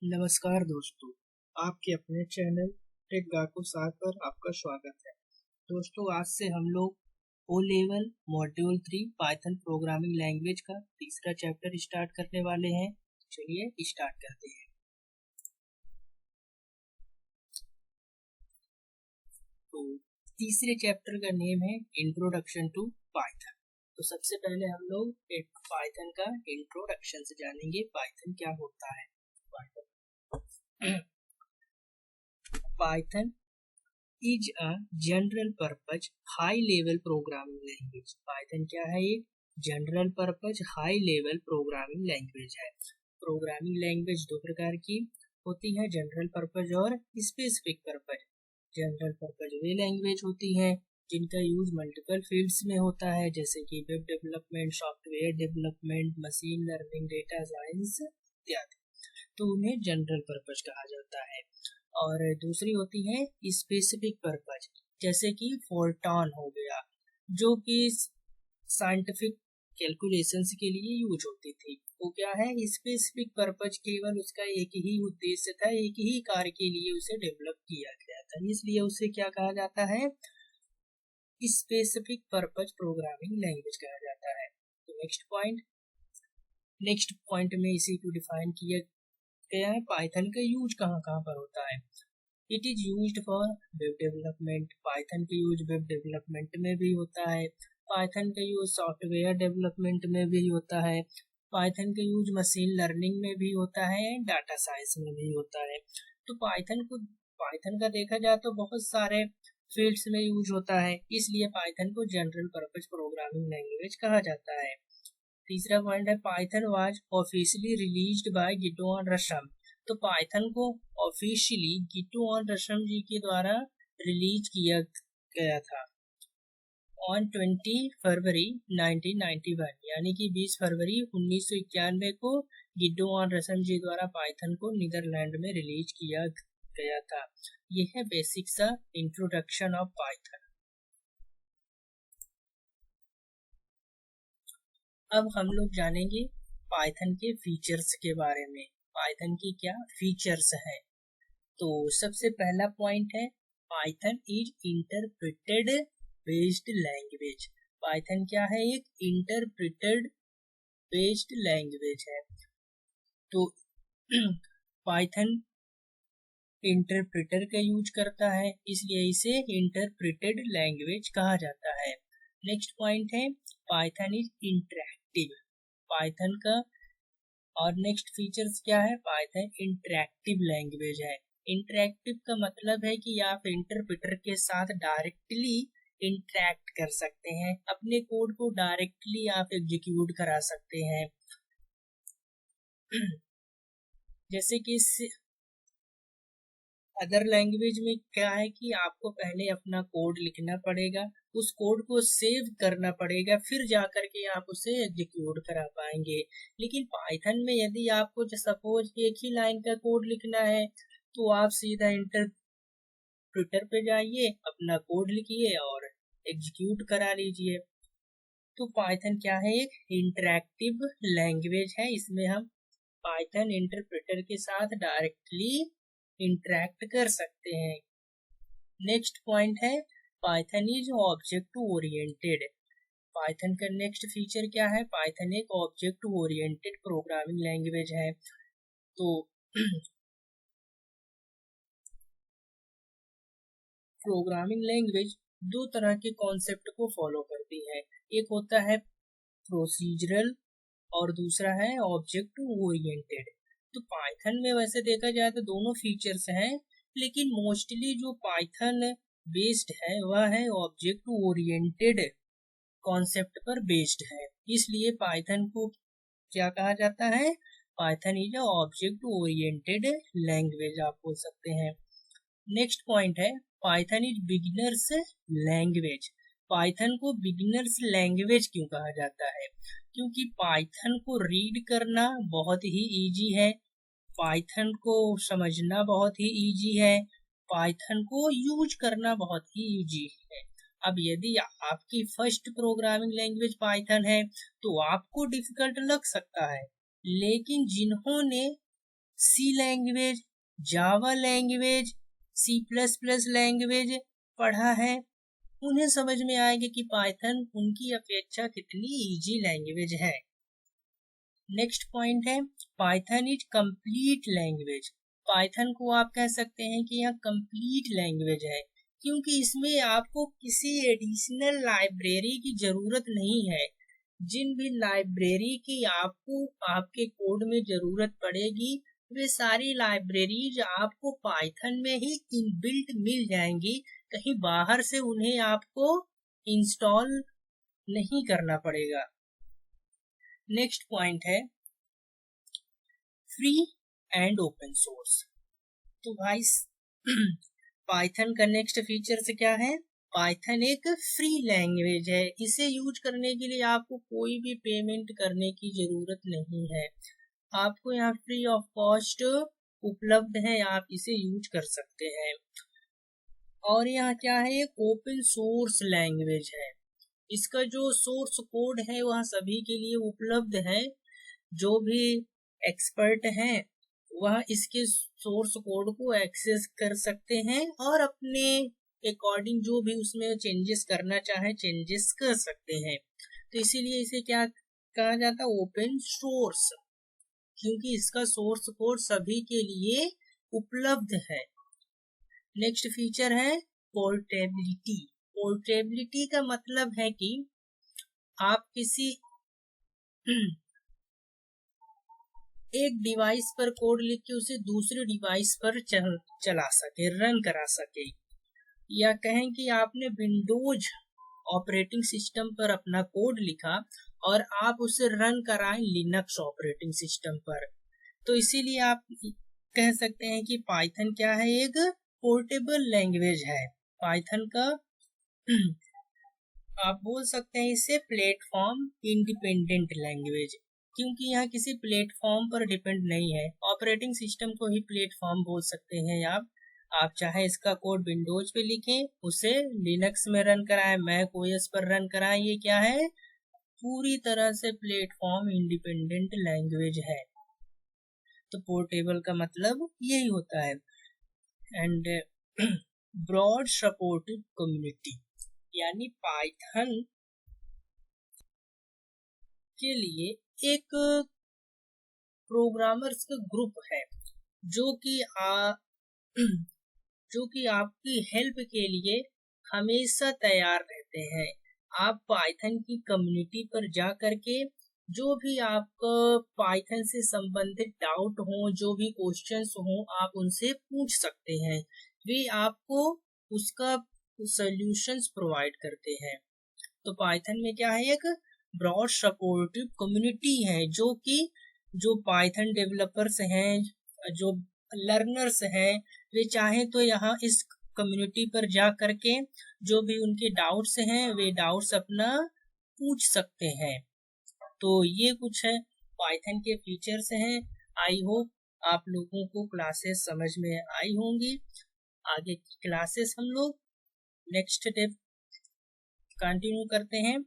नमस्कार दोस्तों, आपके अपने चैनल टेक गाको 7 पर आपका स्वागत है। दोस्तों, आज से हम लोग O level module 3 Python programming language का तीसरा चैप्टर स्टार्ट करने वाले हैं। चलिए स्टार्ट करते हैं। तो तीसरे चैप्टर का नेम है इंट्रोडक्शन टू पाइथन। तो सबसे पहले हम लोग एक पाइथन का इंट्रोडक्शन से जानेंगे, पाइथन क्या होता है। Python is a general purpose high level programming language. Python क्या है? ये general purpose high level programming language है। प्रोग्रामिंग लैंग्वेज दो प्रकार की होती है, जनरल पर्पज और स्पेसिफिक पर्पज। जनरल पर्पज वे लैंग्वेज होती है जिनका यूज मल्टीपल फील्ड्स में होता है, जैसे कि web development, software development, machine learning, data science इत्यादि। तो उन्हें जनरल पर्पज कहा जाता है। और दूसरी होती है स्पेसिफिक पर्पज, जैसे कि फोर्टॉन हो गया, जो कि साइंटिफिक कैलकुलेशंस के लिए यूज होती थी। वो क्या है? स्पेसिफिक पर्पज केवल उसका एक ही उद्देश्य था, एक ही कार्य के लिए उसे डेवलप किया गया था, इसलिए उसे क्या कहा जाता है? स्पेसिफिक पर्पज प्रोग्रामिंग लैंग्वेज कहा जाता है। तो नेक्स्ट पॉइंट में इसी को डिफाइन किया गया है, पाइथन का यूज कहाँ कहाँ पर होता है। It is used for web development. Python का यूज वेब डेवलपमेंट में भी होता है। पाइथन का यूज सॉफ्टवेयर डेवलपमेंट में भी होता है। पाइथन का यूज मशीन लर्निंग में भी होता है, डाटा साइंस में भी होता है। तो पाइथन का देखा जाए तो बहुत सारे फील्ड्स में यूज होता है, इसलिए पाइथन को जनरल पर्पज प्रोग्रामिंग लैंग्वेज कहा जाता है। तीसरा पॉइंट है, Python was officially released by Guido और रशम। तो पाइथन को ऑफिशियली गिटो और रशम जी के द्वारा रिलीज किया गया था ऑन 20 फरवरी 1991, यानी कि 20 फरवरी 1991 को गिटो और रशम जी द्वारा पाइथन को नीदरलैंड में रिलीज किया गया था। यह है बेसिक सा इंट्रोडक्शन ऑफ पाइथन। अब हम लोग जानेंगे पाइथन के फीचर्स के बारे में। पाइथन की क्या फीचर्स हैं? तो सबसे पहला पॉइंट है, Python is interpreted based language. Python क्या है? एक इंटरप्रेटेड बेस्ड लैंग्वेज है। तो पाइथन इंटरप्रेटर का यूज करता है, इसलिए इसे इंटरप्रेटेड लैंग्वेज कहा जाता है। नेक्स्ट पॉइंट है, पाइथन इज इंटरैक्टिव। पाइथन का और नेक्स्ट फीचर्स क्या है? पाइथन इंटरैक्टिव लैंग्वेज है। इंटरैक्टिव का मतलब है कि आप इंटरप्रेटर के साथ डायरेक्टली इंटरैक्ट कर सकते हैं, अपने कोड को डायरेक्टली आप एग्जीक्यूट करा सकते हैं। जैसे कि अदर लैंग्वेज में क्या है कि आपको पहले अपना कोड लिखना पड़ेगा, उस कोड को सेव करना पड़ेगा, फिर जाकर के आप उसे एग्जीक्यूट करा पाएंगे। लेकिन पाइथन में यदि आपको सपोज एक ही लाइन का कोड लिखना है, तो आप सीधा इंटरप्रेटर पे जाइए, अपना कोड लिखिए और एग्जीक्यूट करा लीजिए। तो पाइथन क्या है? एक इंटरैक्टिव लैंग्वेज है। इसमें हम पाइथन इंटरप्रेटर के साथ डायरेक्टली इंटरैक्ट कर सकते हैं। नेक्स्ट पॉइंट है, Python is object oriented. Python का नेक्स्ट फीचर क्या है? पाइथन एक ऑब्जेक्ट ओरिएंटेड प्रोग्रामिंग लैंग्वेज है। तो प्रोग्रामिंग लैंग्वेज दो तरह के कॉन्सेप्ट को फॉलो करती है, एक होता है प्रोसीजरल और दूसरा है ऑब्जेक्ट ओरिएंटेड। तो पाइथन में वैसे देखा जाए तो दोनों फीचर्स हैं, लेकिन मोस्टली जो पाइथन बेस्ड है वह है ऑब्जेक्ट ओरिएंटेड कॉन्सेप्ट पर बेस्ड है, इसलिए पाइथन को क्या कहा जाता है? Python is object oriented language आप बोल सकते हैं। नेक्स्ट पॉइंट है, Python is beginners language. Python को बिगिनर्स लैंग्वेज क्यों कहा जाता है? क्योंकि पाइथन को रीड करना बहुत ही इजी है, पाइथन को समझना बहुत ही इजी है, पाइथन को यूज करना बहुत ही इजी है। अब यदि आपकी फर्स्ट प्रोग्रामिंग लैंग्वेज पाइथन है तो आपको डिफिकल्ट लग सकता है, लेकिन जिन्होंने C language, Java language, C++ language पढ़ा है, उन्हें समझ में आएगा कि पाइथन उनकी अपेक्षा कितनी इजी लैंग्वेज है। नेक्स्ट पॉइंट है Python is complete language. Python को आप कह सकते हैं कि यह कंप्लीट लैंग्वेज है, क्योंकि इसमें आपको किसी एडिशनल लाइब्रेरी की जरूरत नहीं है। जिन भी लाइब्रेरी की आपको आपके कोड में जरूरत पड़ेगी, वे सारी लाइब्रेरीज आपको पाइथन में ही इनबिल्ट मिल जाएंगी, कहीं बाहर से उन्हें आपको इंस्टॉल नहीं करना पड़ेगा। नेक्स्ट पॉइंट है फ्री एंड ओपन सोर्स। तो भाई पाइथन का नेक्स्ट फीचर से क्या है, पाइथन एक फ्री लैंग्वेज है। इसे यूज करने के लिए आपको कोई भी पेमेंट करने की जरूरत नहीं है, आपको यहाँ फ्री ऑफ कॉस्ट उपलब्ध है, आप इसे यूज कर सकते हैं। और यहाँ क्या है, एक ओपन सोर्स लैंग्वेज है। इसका जो सोर्स कोड है वह सभी के लिए उपलब्ध है। जो भी एक्सपर्ट हैं वह इसके सोर्स कोड को एक्सेस कर सकते हैं और अपने अकॉर्डिंग जो भी उसमें चेंजेस करना चाहे चेंजेस कर सकते हैं। तो इसीलिए इसे क्या कहा जाता है, ओपन सोर्स, क्योंकि इसका सोर्स कोड सभी के लिए उपलब्ध है। नेक्स्ट फीचर है पोर्टेबिलिटी। पोर्टेबिलिटी का मतलब है कि आप किसी एक डिवाइस पर कोड लिख के उसे दूसरे डिवाइस पर चला सके, रन करा सके, या कहें कि आपने विंडोज ऑपरेटिंग सिस्टम पर अपना कोड लिखा और आप उसे रन कराएं लिनक्स ऑपरेटिंग सिस्टम पर। तो इसीलिए आप कह सकते हैं कि पाइथन क्या है, एक पोर्टेबल लैंग्वेज है। पाइथन का आप बोल सकते हैं इसे प्लेटफॉर्म इंडिपेंडेंट लैंग्वेज, क्योंकि यह किसी प्लेटफॉर्म पर डिपेंड नहीं है। ऑपरेटिंग सिस्टम को ही प्लेटफॉर्म बोल सकते हैं आप चाहे इसका कोड विंडोज पे लिखें, उसे लिनक्स में रन कराएं, मैक ओएस पर रन कराएं, ये क्या है, पूरी तरह से प्लेटफॉर्म इंडिपेंडेंट लैंग्वेज है। तो पोर्टेबल का मतलब यही होता है। एंड ब्रॉड सपोर्टिव कम्युनिटी, यानी पाइथन के लिए एक प्रोग्रामर्स का ग्रुप है जो कि आपकी हेल्प के लिए हमेशा तैयार रहते हैं। आप पाइथन की कम्युनिटी पर जा करके जो भी आपका पाइथन से संबंधित डाउट हो, जो भी क्वेश्चंस हो, आप उनसे पूछ सकते हैं, वे आपको उसका सॉल्यूशंस प्रोवाइड करते हैं। तो पाइथन में क्या है, एक ब्रॉड सपोर्टिव कम्युनिटी है, जो पाइथन डेवलपर्स हैं, जो लर्नर्स हैं, वे चाहें तो यहाँ इस कम्युनिटी पर जा करके जो भी उनके डाउट्स हैं वे डाउट्स अपना पूछ सकते हैं। तो ये कुछ है पाइथन के फीचर्स हैं। आई होप आप लोगों को क्लासेस समझ में आई होंगी। आगे की क्लासेस हम लोग नेक्स्ट डे कंटिन्यू करते हैं।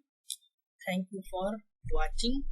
Thank you for watching.